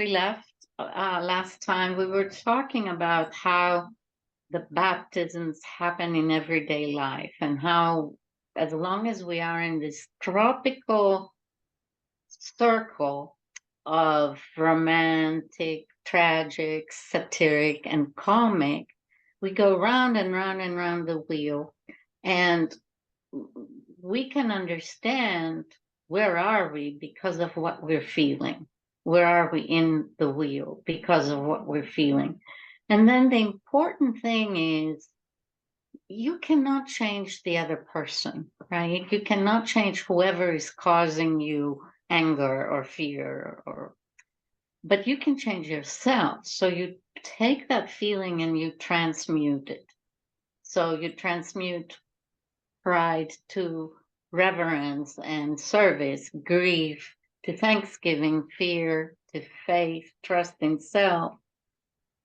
we left last time, we were talking about how the baptisms happen in everyday life and how, as long as we are in this tropical circle of romantic, tragic, satiric, and comic, we go round and round and round the wheel. And we can understand where are we because of what we're feeling. Where are we in the wheel because of what we're feeling? And then the important thing is you cannot change the other person, right? You cannot change whoever is causing you anger or fear but you can change yourself. So you take that feeling and you transmute it. So you transmute pride to reverence and service, grief to thanksgiving, fear to faith, trust in self,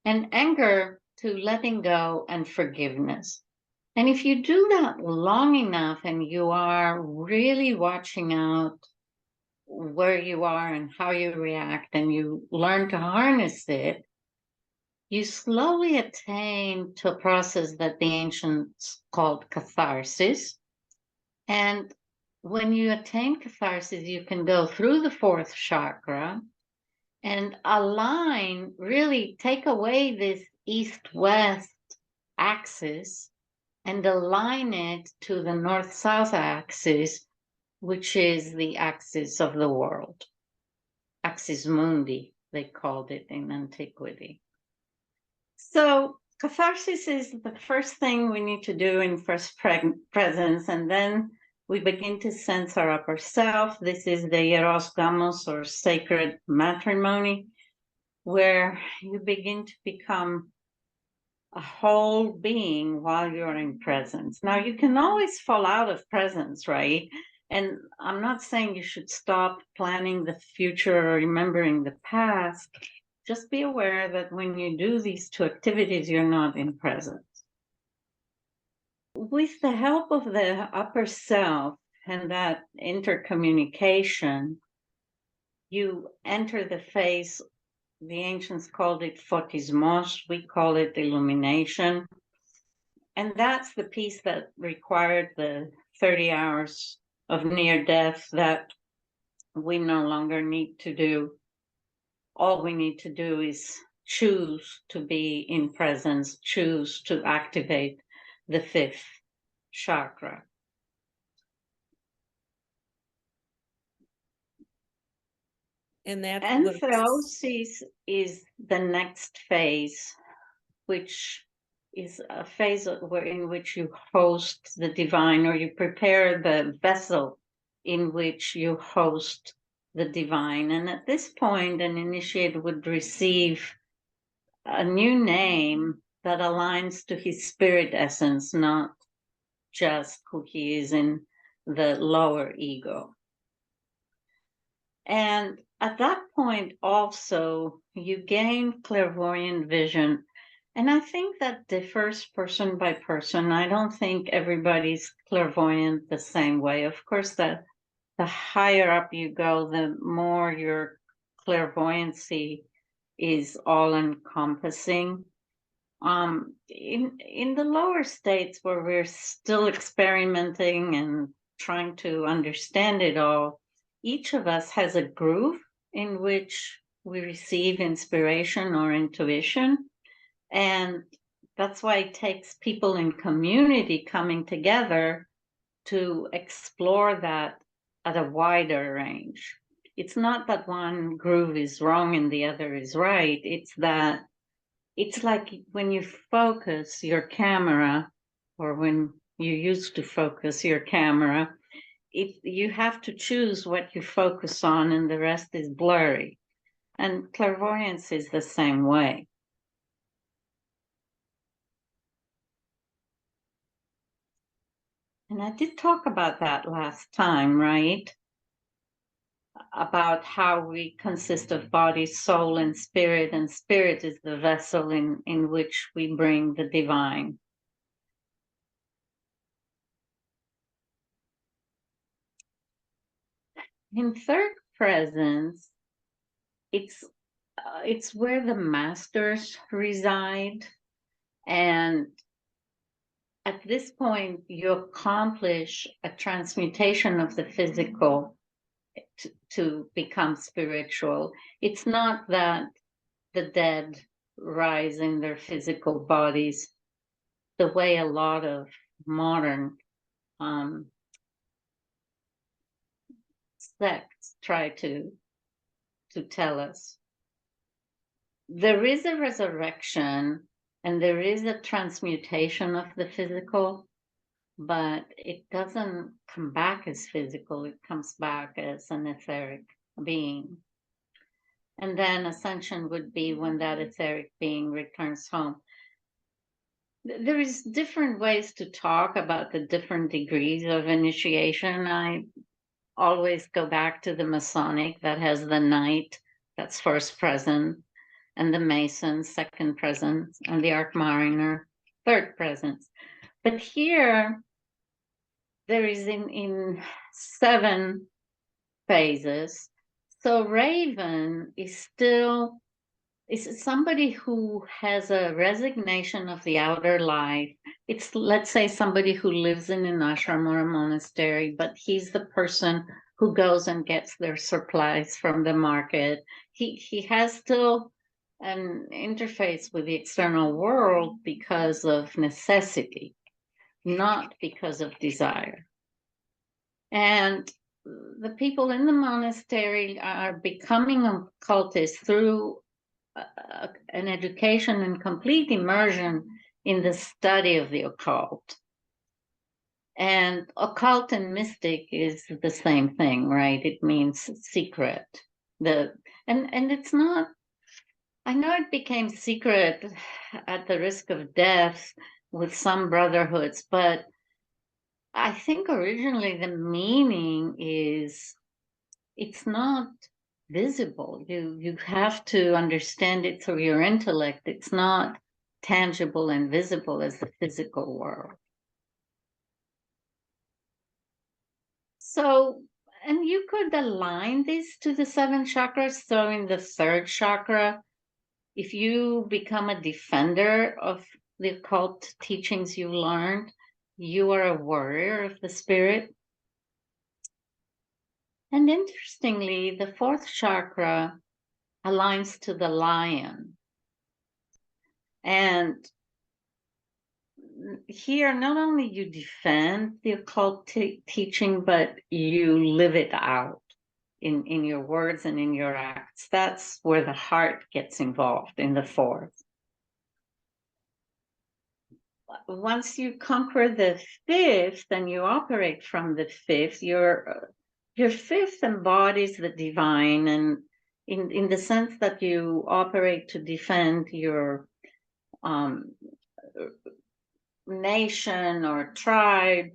and anger to letting go and forgiveness. And if you do that long enough and you are really watching out where you are and how you react and you learn to harness it, you slowly attain to a process that the ancients called catharsis. And when you attain catharsis, you can go through the fourth chakra and align, really take away this east-west axis and align it to the north-south axis, which is the axis of the world. Axis mundi, they called it in antiquity. So catharsis is the first thing we need to do in first presence, and then we begin to sense our upper self. This is the Eros Gamos, or sacred matrimony, where you begin to become a whole being while you're in presence. Now, you can always fall out of presence, right? And I'm not saying you should stop planning the future or remembering the past. Just be aware that when you do these two activities, you're not in presence. With the help of the upper self and that intercommunication, you enter the phase, the ancients called it photismos, we call it illumination. And that's the piece that required the 30 hours of near death that we no longer need to do. All we need to do is choose to be in presence, choose to activate the fifth chakra. And that's Antheosis is the next phase, which is a phase in which you host the divine, or you prepare the vessel in which you host the divine. And at this point, an initiate would receive a new name that aligns to his spirit essence, not just who he is in the lower ego. And at that point also, you gain clairvoyant vision. And I think that differs person by person. I don't think everybody's clairvoyant the same way. Of course, the higher up you go, the more your clairvoyancy is all-encompassing. In the lower states where we're still experimenting and trying to understand it all, each of us has a groove in which we receive inspiration or intuition. And that's why it takes people in community coming together to explore that at a wider range. It's not that one groove is wrong and the other is right. It's that it's like when you focus your camera, or when you used to focus your camera, you have to choose what you focus on and the rest is blurry. And clairvoyance is the same way. And I did talk about that last time, right? About how we consist of body, soul, and spirit is the vessel in which we bring the divine. In third presence, it's it's where the masters reside. And at this point, you accomplish a transmutation of the physical to become spiritual. It's not that the dead rise in their physical bodies the way a lot of modern sects try to tell us. There is a resurrection and there is a transmutation of the physical, but it doesn't come back as physical, it comes back as an etheric being. And then ascension would be when that etheric being returns home. There is different ways to talk about the different degrees of initiation. I always go back to the Masonic that has the Knight, that's first present, and the Mason, second presence, and the Arc Mariner, third presence. But here, there is in 7 phases. So Raven is still somebody who has a resignation of the outer life. It's, let's say, somebody who lives in an ashram or a monastery, but he's the person who goes and gets their supplies from the market. He has still an interface with the external world because of necessity, not because of desire. And the people in the monastery are becoming occultists through an education and complete immersion in the study of the occult. And occult and mystic is the same thing, right? It means secret. And it's not, I know it became secret at the risk of death with some brotherhoods, but I think originally the meaning is it's not visible. You have to understand it through your intellect. It's not tangible and visible as the physical world. So, and you could align this to the 7 chakras. So in the 3rd chakra, if you become a defender of the occult teachings you learned, you are a warrior of the spirit. And interestingly, the 4th chakra aligns to the lion. And here, not only you defend the occult teaching, but you live it out in your words and in your acts. That's where the heart gets involved in the 4th. Once you conquer the 5th and you operate from the 5th, your 5th embodies the divine, and in the sense that you operate to defend your nation or tribe,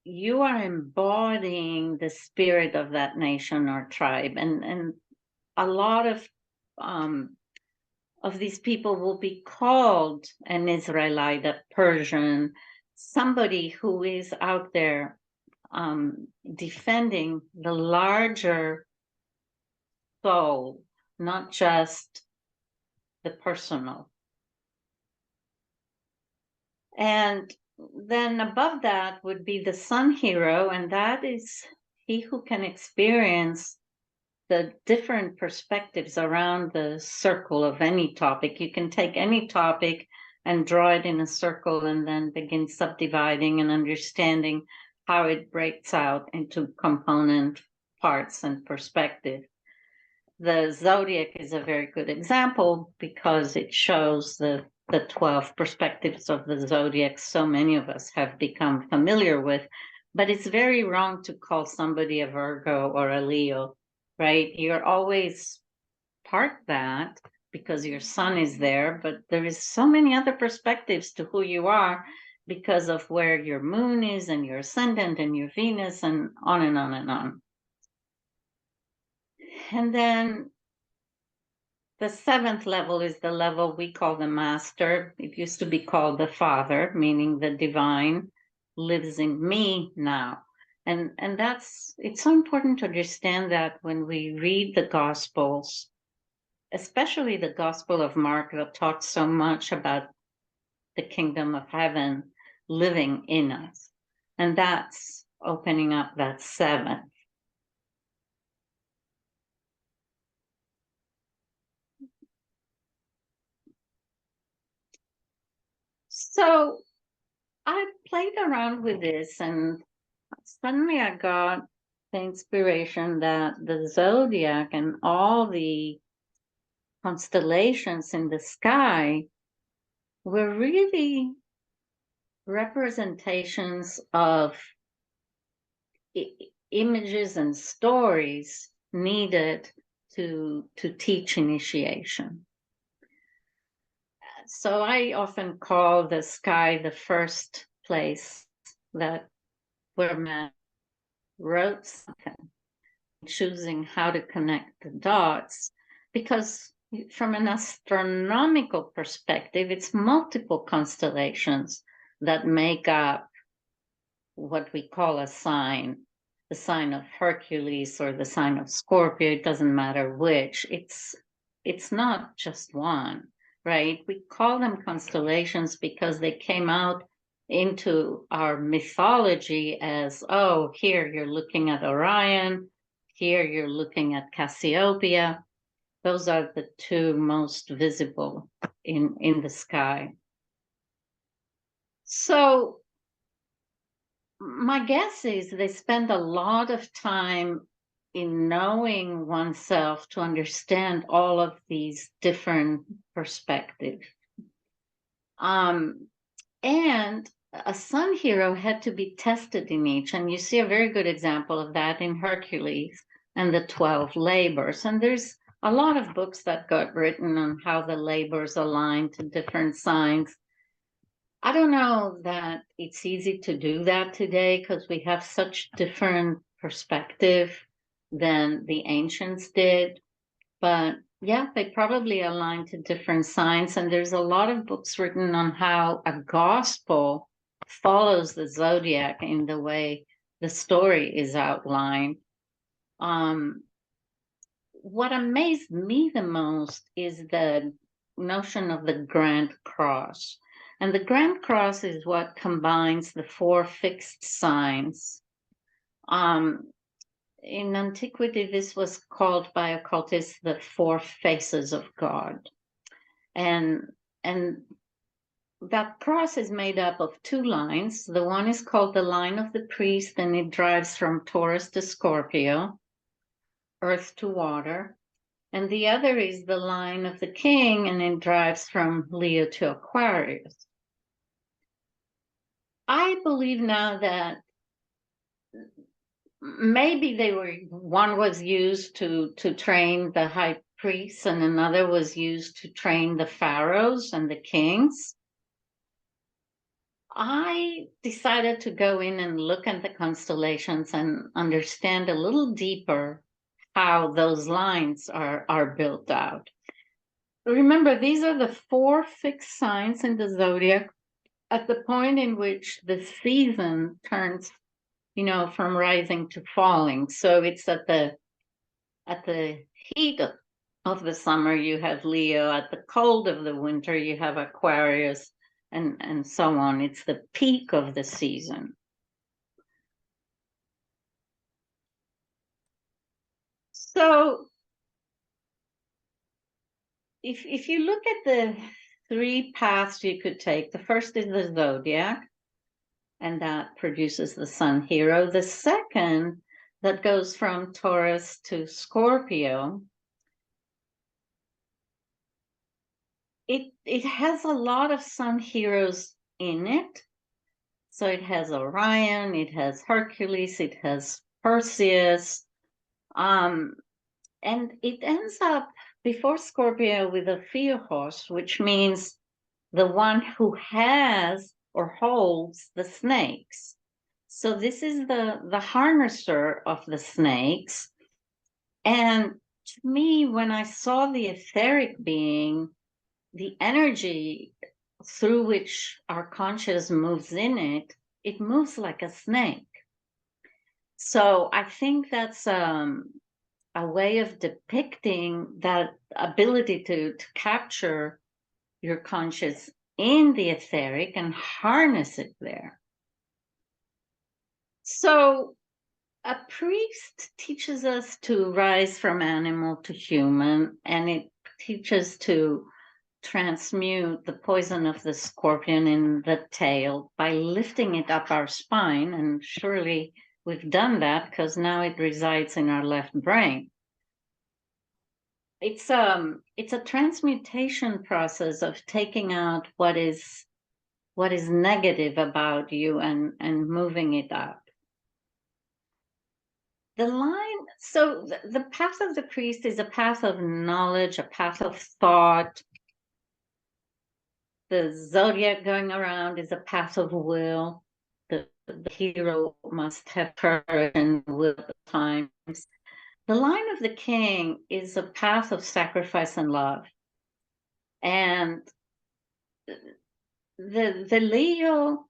you are embodying the spirit of that nation or tribe. And a lot of these people will be called an Israelite, a Persian, somebody who is out there defending the larger soul, not just the personal. And then above that would be the sun hero, and that is he who can experience the different perspectives around the circle of any topic. You can take any topic and draw it in a circle and then begin subdividing and understanding how it breaks out into component parts and perspective. The zodiac is a very good example because it shows the 12 perspectives of the zodiac so many of us have become familiar with, but it's very wrong to call somebody a Virgo or a Leo, right? You're always part that because your sun is there, but there is so many other perspectives to who you are because of where your moon is and your ascendant and your Venus and on and on and on. And then the 7th level is the level we call the master. It used to be called the father, meaning the divine lives in me now. And it's so important to understand that when we read the Gospels, especially the Gospel of Mark that talks so much about the kingdom of heaven living in us. And that's opening up that seventh. So I played around with this, and suddenly I got the inspiration that the zodiac and all the constellations in the sky were really representations of images and stories needed to teach initiation. So I often call the sky the first place that where man wrote something, choosing how to connect the dots, because from an astronomical perspective, it's multiple constellations that make up what we call a sign, the sign of Hercules or the sign of Scorpio. It doesn't matter which. It's not just one, right? We call them constellations because they came out into our mythology as, oh, here you're looking at Orion, here you're looking at Cassiopeia. Those are the two most visible in the sky. So my guess is they spend a lot of time in knowing oneself to understand all of these different perspectives. And a sun hero had to be tested in each. And you see a very good example of that in Hercules and the 12 labors. And there's a lot of books that got written on how the labors align to different signs. I don't know that it's easy to do that today because we have such different perspective than the ancients did. But yeah, they probably align to different signs. And there's a lot of books written on how a gospel follows the zodiac in the way the story is outlined. What amazed me the most is the notion of the Grand Cross. And the Grand Cross is what combines the four fixed signs. In antiquity, this was called by occultists the four faces of God. And that cross is made up of two lines. The one is called the line of the priest, and it drives from Taurus to Scorpio, earth to water. And the other is the line of the king, and it drives from Leo to Aquarius. I believe now that maybe one was used to train the high priests, and another was used to train the pharaohs and the kings. I decided to go in and look at the constellations and understand a little deeper how those lines are built out. Remember, these are the four fixed signs in the zodiac at the point in which the season turns, from rising to falling. So it's at the heat of the summer, you have Leo. At the cold of the winter, you have Aquarius, and so on. It's the peak of the season. So if you look at the three paths you could take, the first is the zodiac, and that produces the sun hero. The second, that goes from Taurus to Scorpio, it has a lot of sun heroes in it. So it has Orion, it has Hercules, it has Perseus, and it ends up before Scorpio with a Theos, which means the one who has or holds the snakes. So this is the harnesser of the snakes. And to me, when I saw the etheric being, the energy through which our conscious moves in it, it moves like a snake. So I think that's a a way of depicting that ability to capture your conscious in the etheric and harness it there. So a priest teaches us to rise from animal to human, and it teaches to transmute the poison of the scorpion in the tail by lifting it up our spine. And surely we've done that because now it resides in our left brain. It's a transmutation process of taking out what is negative about you and moving it up. The line, so the path of the priest is a path of knowledge, a path of thought. The zodiac going around is a path of will. The hero must have courage and will at times. The line of the king is a path of sacrifice and love. And the Leo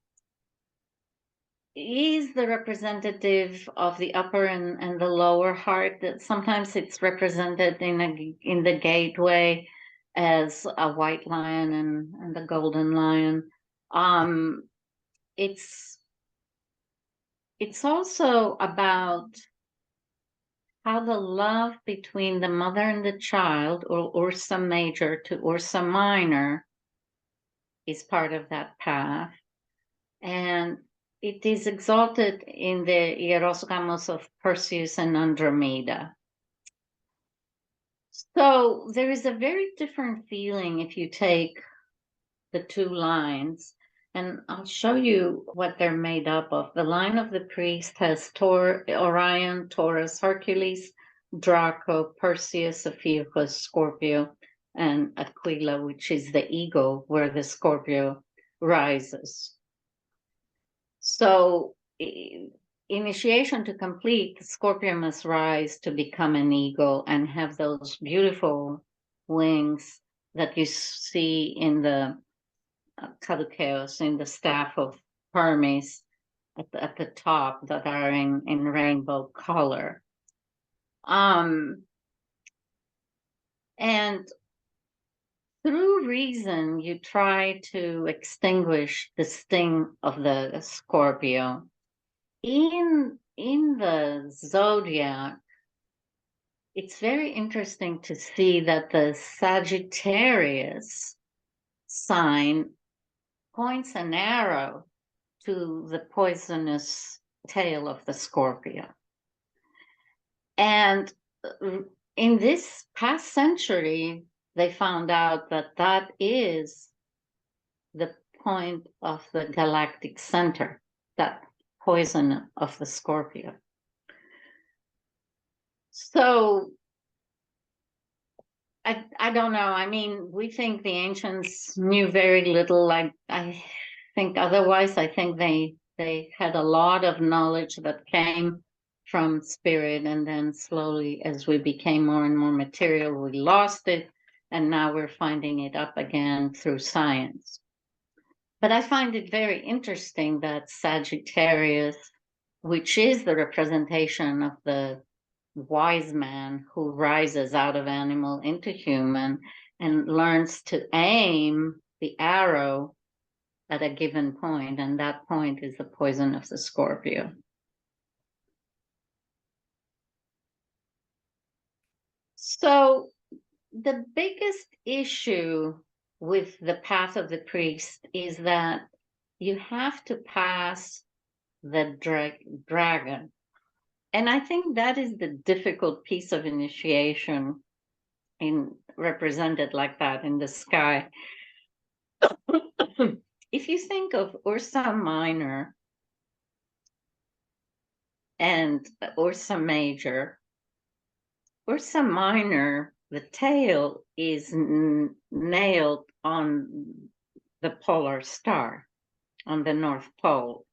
is the representative of the upper and the lower heart. That sometimes it's represented in the gateway as a white lion and the golden lion. It's also about how the love between the mother and the child, or Ursa Major to Ursa Minor, is part of that path. And it is exalted in the Hierosgamos of Perseus and Andromeda. So there is a very different feeling if you take the two lines, and I'll show you what they're made up of. The line of the priest has Orion, Taurus, Hercules, Draco, Perseus, Ophiuchus, Scorpio, and Aquila, which is the ego where the Scorpio rises. So initiation to complete, the Scorpio must rise to become an eagle and have those beautiful wings that you see in the Caduceus, in the staff of Hermes at the top, that are in rainbow color. And through reason, you try to extinguish the sting of the Scorpio. In the zodiac, it's very interesting to see that the Sagittarius sign points an arrow to the poisonous tail of the Scorpio. And in this past century, they found out that that is the point of the galactic center, that poison of the Scorpio. So I don't know. I mean, we think the ancients knew very little. I think otherwise. I think they had a lot of knowledge that came from spirit, and then slowly, as we became more and more material, we lost it, and now we're finding it up again through science. But I find it very interesting that Sagittarius, which is the representation of the wise man who rises out of animal into human and learns to aim the arrow at a given point, and that point is the poison of the Scorpio. So the biggest issue with the path of the priest is that you have to pass the dragon. And I think that is the difficult piece of initiation represented like that in the sky. If you think of Ursa Minor and Ursa Major, Ursa Minor, the tail is nailed on the polar star, on the North Pole.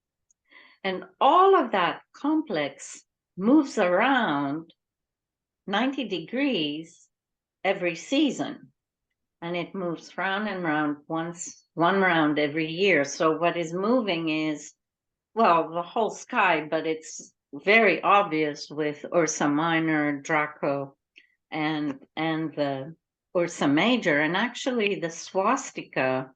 And all of that complex moves around 90 degrees every season. And it moves round and round, one round every year. So what is moving is, well, the whole sky, but it's very obvious with Ursa Minor, Draco, and the Ursa Major. And actually, the swastika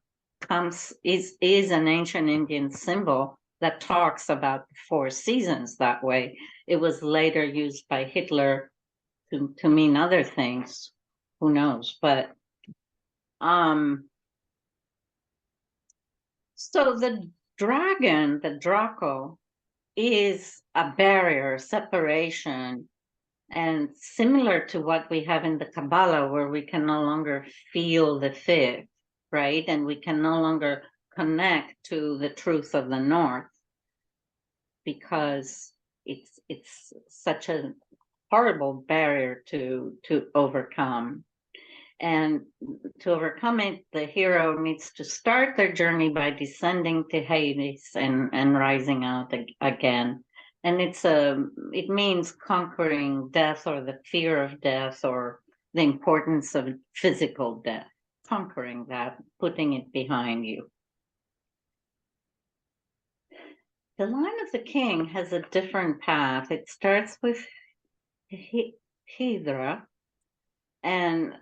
is an ancient Indian symbol that talks about the four seasons that way. It was later used by Hitler to mean other things. Who knows? But so the dragon, the Draco, is a barrier, separation, and similar to what we have in the Kabbalah, where we can no longer feel the fifth, right? And we can no longer connect to the truth of the North because it's such a horrible barrier to overcome. And to overcome it, the hero needs to start their journey by descending to Hades and rising out again. And it means conquering death or the fear of death or the importance of physical death, conquering that, putting it behind you. The line of the king has a different path. It starts with Hydra, and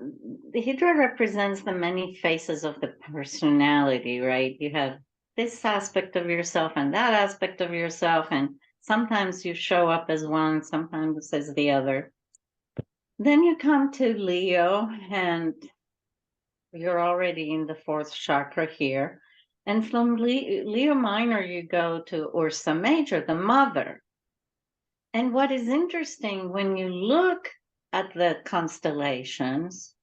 the Hydra represents the many faces of the personality, right? You have this aspect of yourself and that aspect of yourself, and sometimes you show up as one, sometimes as the other. Then you come to Leo, and you're already in the fourth chakra here. And from Leo Minor, you go to Ursa Major, the mother. And what is interesting when you look at the constellations,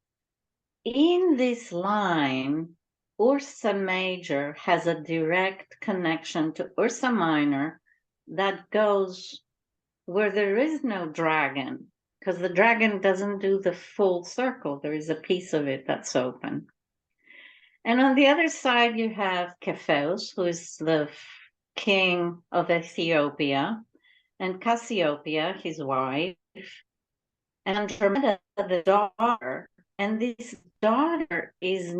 in this line, Ursa Major has a direct connection to Ursa Minor that goes where there is no dragon, because the dragon doesn't do the full circle. There is a piece of it that's open. And on the other side, you have Cepheus, who is the king of Ethiopia, and Cassiopeia, his wife, and Andromeda, the daughter. And this daughter is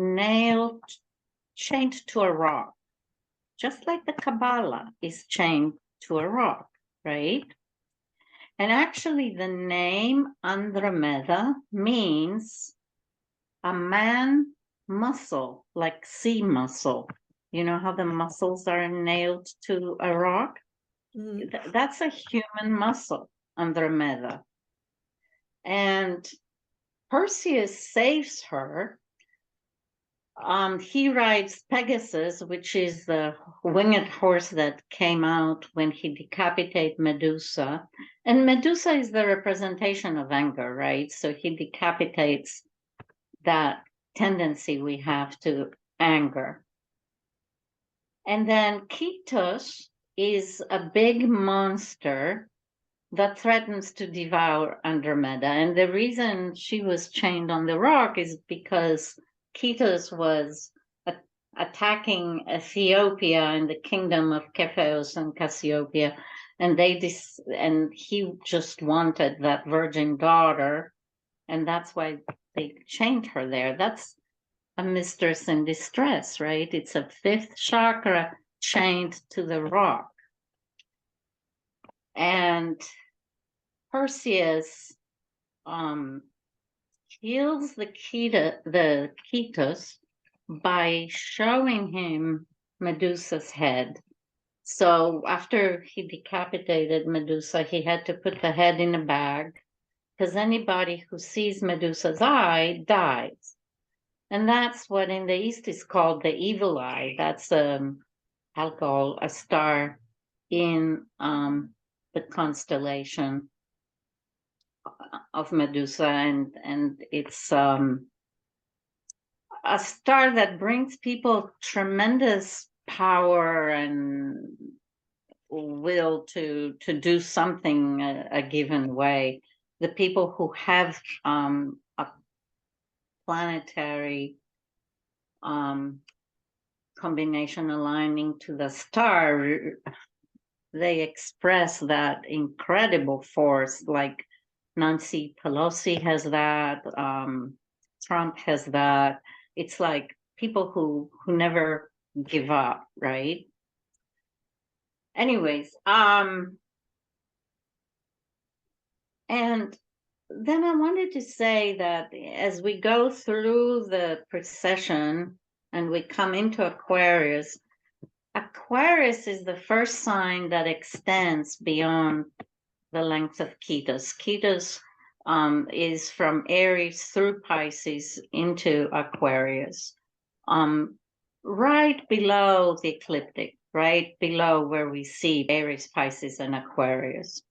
chained to a rock, just like the Kabbalah is chained to a rock, right? And actually, the name Andromeda means a man muscle, like sea muscle. You know how the muscles are nailed to a rock? Mm-hmm. That's a human muscle, Andromeda. And Perseus saves her. He rides Pegasus, which is the winged horse that came out when he decapitated Medusa. And Medusa is the representation of anger, right? So he decapitates that tendency we have to anger. And then Ketos is a big monster that threatens to devour Andromeda. And the reason she was chained on the rock is because Ketos was attacking Ethiopia and the kingdom of Cepheus and Cassiopeia, and he just wanted that virgin daughter, and that's why they chained her there. That's a mistress in distress, right? It's a fifth chakra chained to the rock. And Perseus heals the Ketos by showing him Medusa's head. So after he decapitated Medusa, he had to put the head in a bag because anybody who sees Medusa's eye dies. And that's what in the East is called the evil eye. That's Algol, a star in the constellation of Medusa, and it's a star that brings people tremendous power and will to do something a given way. The people who have a planetary combination aligning to the star, they express that incredible force. Like Nancy Pelosi has that, Trump has that. It's like people who never give up, right? Anyways, And then I wanted to say that as we go through the procession and we come into Aquarius, Aquarius is the first sign that extends beyond the length of Ketos. Ketos is from Aries through Pisces into Aquarius, right below the ecliptic, right below where we see Aries, Pisces, and Aquarius.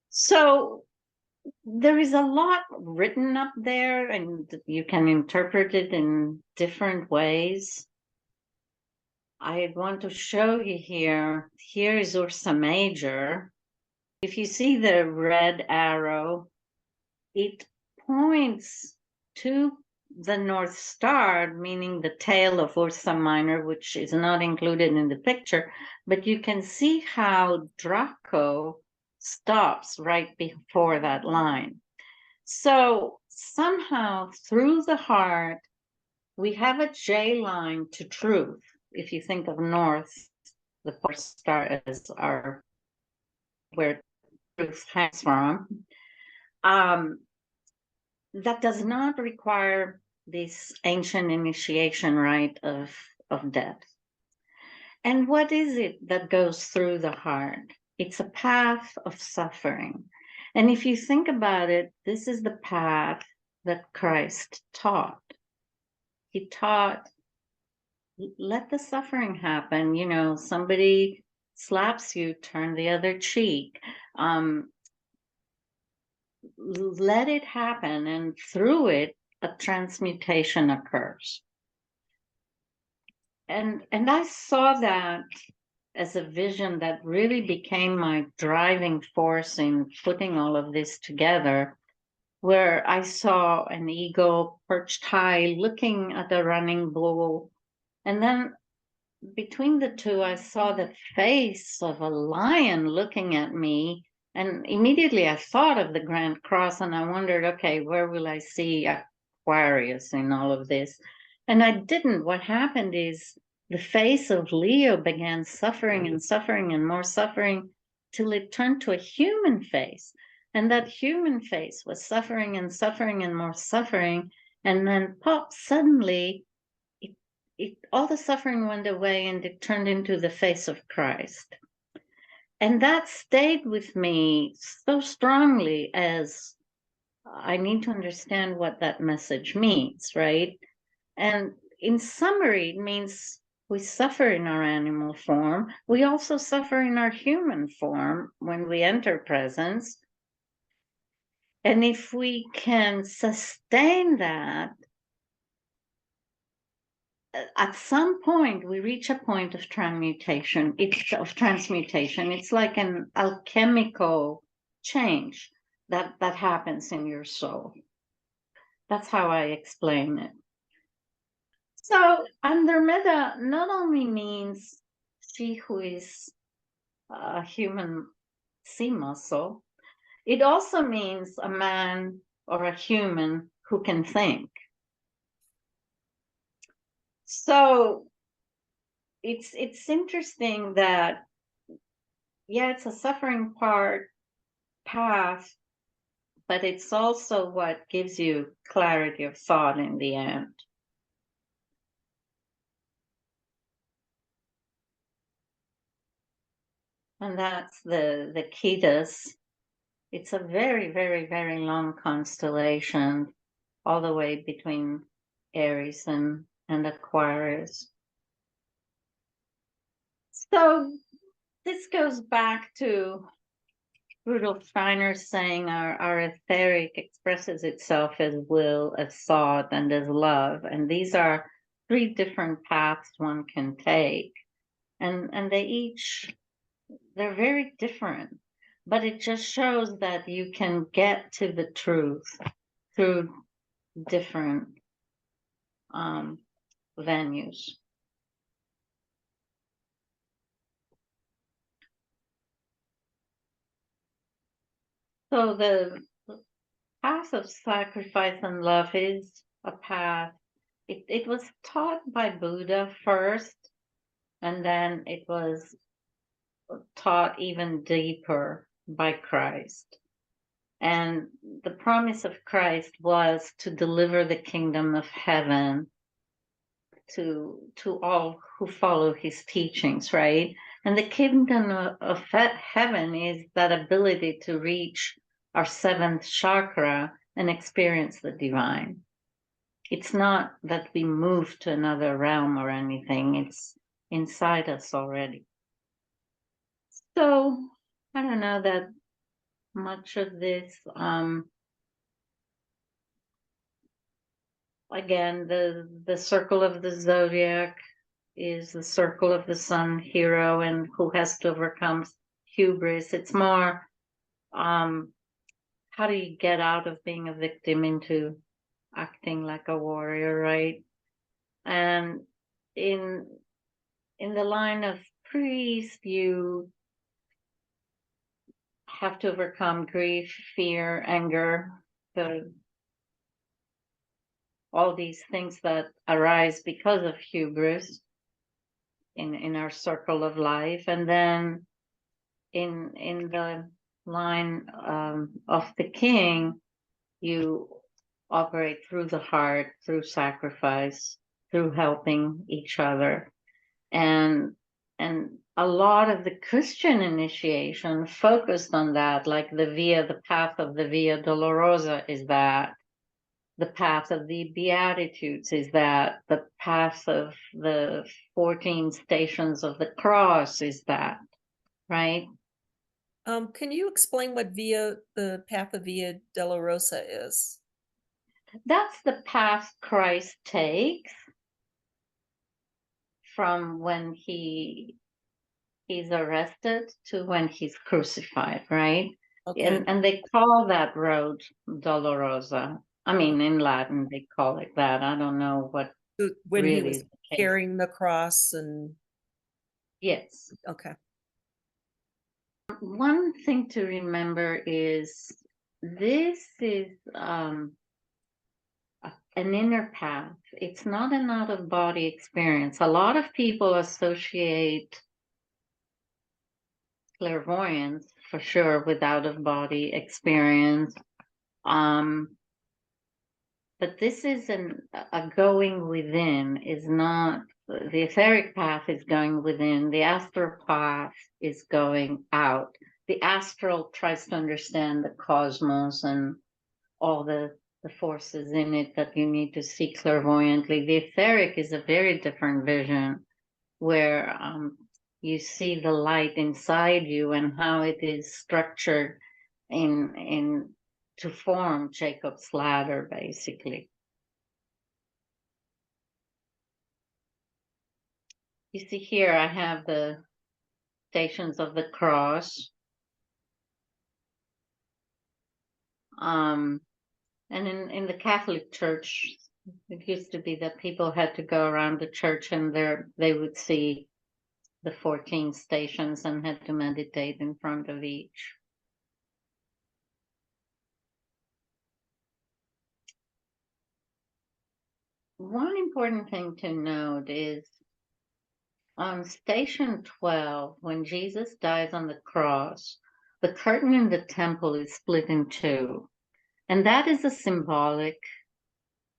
So there is a lot written up there, and you can interpret it in different ways. I want to show you here. Here is Ursa Major. If you see the red arrow, it points to the North Star, meaning the tail of Ursa Minor, which is not included in the picture, but you can see how Draco stops right before that line. So somehow through the heart, we have a J line to truth. If you think of North, the North Star as our where truth hangs from. That does not require this ancient initiation rite of death. And what is it that goes through the heart? It's a path of suffering. And if you think about it, this is the path that Christ taught. He taught, let the suffering happen. You know, somebody slaps you, turn the other cheek. Let it happen, and through it, a transmutation occurs. And I saw that as a vision that really became my driving force in putting all of this together, where I saw an eagle perched high looking at a running bull. And then between the two, I saw the face of a lion looking at me. And immediately I thought of the Grand Cross, and I wondered, okay, where will I see Aquarius in all of this? And I didn't. What happened is the face of Leo began suffering and suffering and more suffering till it turned to a human face. And that human face was suffering and suffering and more suffering. And then pop, suddenly all the suffering went away and it turned into the face of Christ. And that stayed with me so strongly as I need to understand what that message means, right? And in summary, it means we suffer in our animal form. We also suffer in our human form when we enter presence. And if we can sustain that, at some point we reach a point of transmutation. It's like an alchemical change that happens in your soul. That's how I explain it. So Andromeda not only means she who is a human sea muscle, it also means a man or a human who can think. So it's interesting that, yeah, it's a suffering path, but it's also what gives you clarity of thought in the end. And that's the Ketas. It's a very, very, very long constellation, all the way between Aries and Aquarius. So this goes back to Rudolf Steiner saying our etheric expresses itself as will, as thought, and as love. And these are three different paths one can take. And they're very different. But it just shows that you can get to the truth through different venues. So the path of sacrifice and love is a path. It was taught by Buddha first, and then it was taught even deeper by Christ. And the promise of Christ was to deliver the kingdom of heaven to all who follow his teachings, right? And the kingdom of heaven is that ability to reach our seventh chakra and experience the divine. It's not that we move to another realm or anything, it's inside us already. So I don't know that much of this. Again, the circle of the zodiac is the circle of the sun hero and who has to overcome hubris. It's more how do you get out of being a victim into acting like a warrior, right? And in in the line of priest, you have to overcome grief, fear, anger, the all these things that arise because of hubris in our circle of life. And then in the line of the king, you operate through the heart, through sacrifice, through helping each other. And a lot of the Christian initiation focused on that, like the path of the Via Dolorosa is that, the path of the Beatitudes is that, the path of the 14 stations of the cross is that, right? Can you explain what the path of Via Dolorosa is? That's the path Christ takes from when he's arrested to when he's crucified, right? Okay. And they call that road Dolorosa. I mean, in Latin they call it that. I don't know what So when he really was is the case. carrying the cross and Yes. okay. One thing to remember is this is an inner path. It's not an out of body experience. A lot of people associate clairvoyance for sure with out of body experience. Um, but this is a going within, is not the etheric path is going within, the astral path is going out. The astral tries to understand the cosmos and all the forces in it that you need to see clairvoyantly. The etheric is a very different vision where you see the light inside you and how it is structured in to form Jacob's ladder, basically. You see here, I have the stations of the cross. Um, and in the Catholic Church, it used to be that people had to go around the church and they would see the 14 stations and had to meditate in front of each. One important thing to note is on station 12, when Jesus dies on the cross, the curtain in the temple is split in two. And that is a symbolic.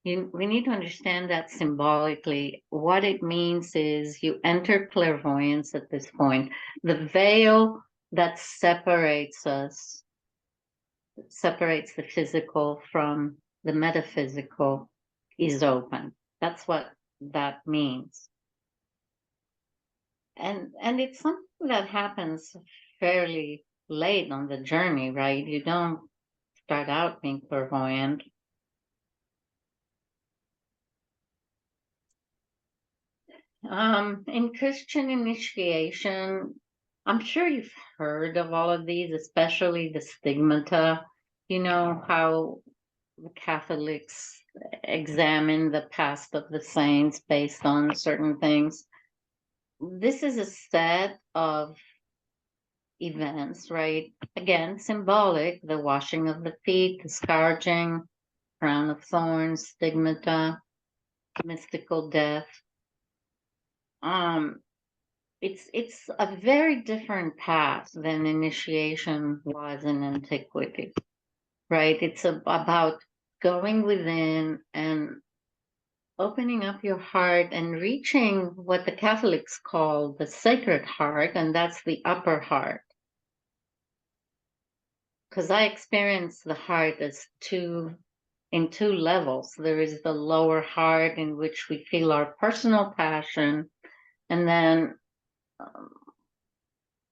We need to understand that symbolically. What it means is you enter clairvoyance at this point. The veil that separates us, separates the physical from the metaphysical, is open. That's what that means. And it's something that happens fairly late on the journey, right? You don't start out being clairvoyant. In Christian initiation, I'm sure you've heard of all of these, especially the stigmata. You know how the Catholics examine the past of the saints based on certain things. This is a set of events, right? Again, symbolic, the washing of the feet, the scourging, crown of thorns, stigmata, mystical death. Um, it's a very different path than initiation was in antiquity. right? It's about going within and opening up your heart and reaching what the Catholics call the sacred heart, and that's the upper heart. Because I experience the heart as in two levels. There is the lower heart in which we feel our personal passion, and then um,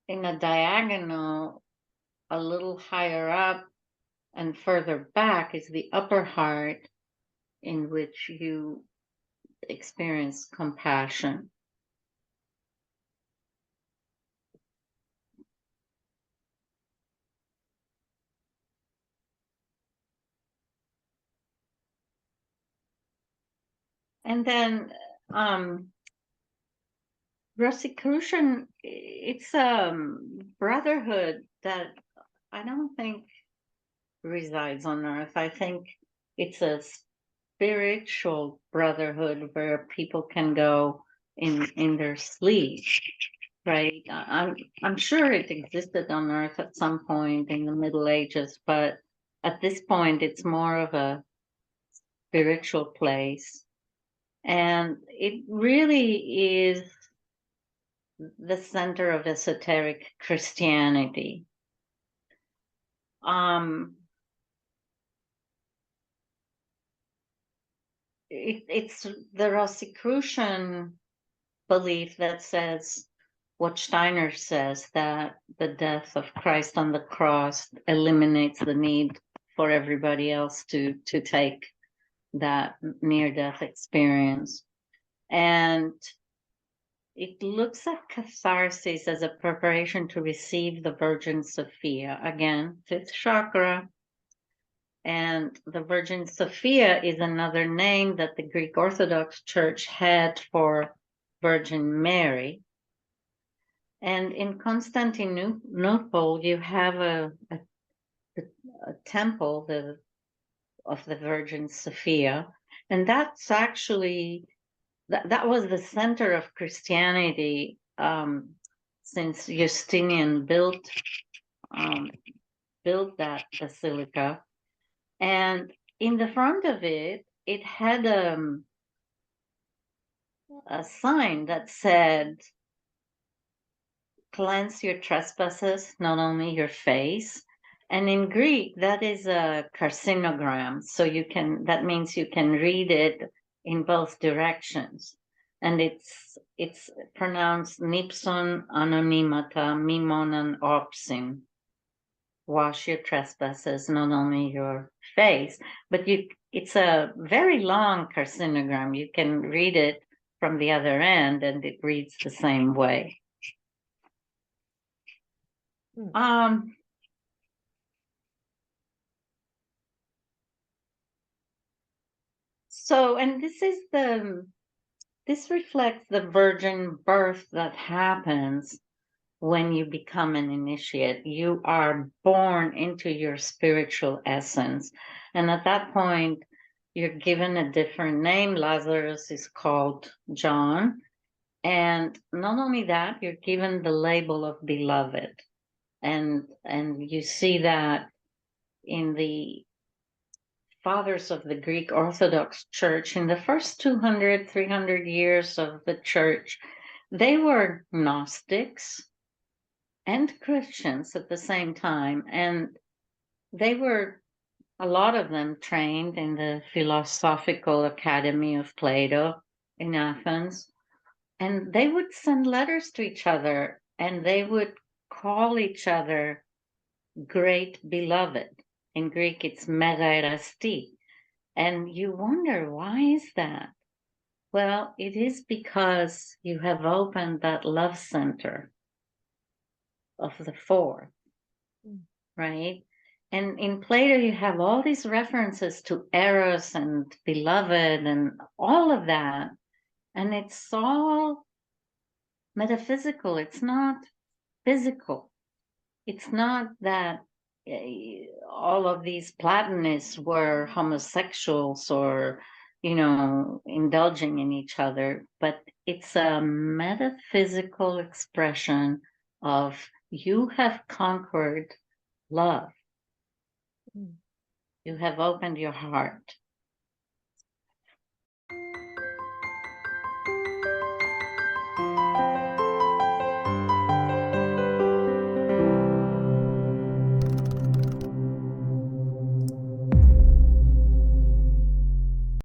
in a diagonal, a little higher up and further back is the upper heart in which you experience compassion. And then Rosicrucian, it's a brotherhood that I don't think resides on Earth. I think it's a spiritual brotherhood where people can go in their sleep, right? I'm sure it existed on Earth at some point in the Middle Ages, but at this point, it's more of a spiritual place, and it really is the center of esoteric Christianity. Um, it's the Rosicrucian belief that says what Steiner says, that the death of Christ on the cross eliminates the need for everybody else to take that near-death experience. And it looks at catharsis as a preparation to receive the Virgin Sophia. Again, fifth chakra. And the Virgin Sophia is another name that the Greek Orthodox Church had for Virgin Mary. And in Constantinople, you have a temple of the Virgin Sophia. And that's actually, that was the center of Christianity since Justinian built that basilica. And in the front of it, it had a sign that said, cleanse your trespasses, not only your face. And in Greek, that is a carcinogram. So that means you can read it in both directions. And it's pronounced nipson anonymata mimonan opsin. Wash your trespasses, not only your face, but it's a very long carcinogram. You can read it from the other end and it reads the same way. So, and this reflects the virgin birth that happens when you become an initiate. You are born into your spiritual essence. And at that point, you're given a different name. Lazarus is called John. And not only that, you're given the label of beloved. And you see that in the fathers of the Greek Orthodox Church in the first 200, 300 years of the church. They were Gnostics and Christians at the same time. And they were, a lot of them, trained in the Philosophical Academy of Plato in Athens. And they would send letters to each other and they would call each other great beloved. In Greek, it's megaerasti. And you wonder, why is that? Well, it is because you have opened that love center of the fourth, right? And in Plato, you have all these references to Eros and beloved and all of that. And it's all metaphysical. It's not physical. It's not that all of these Platonists were homosexuals or, indulging in each other, but it's a metaphysical expression of you have conquered love. You have opened your heart.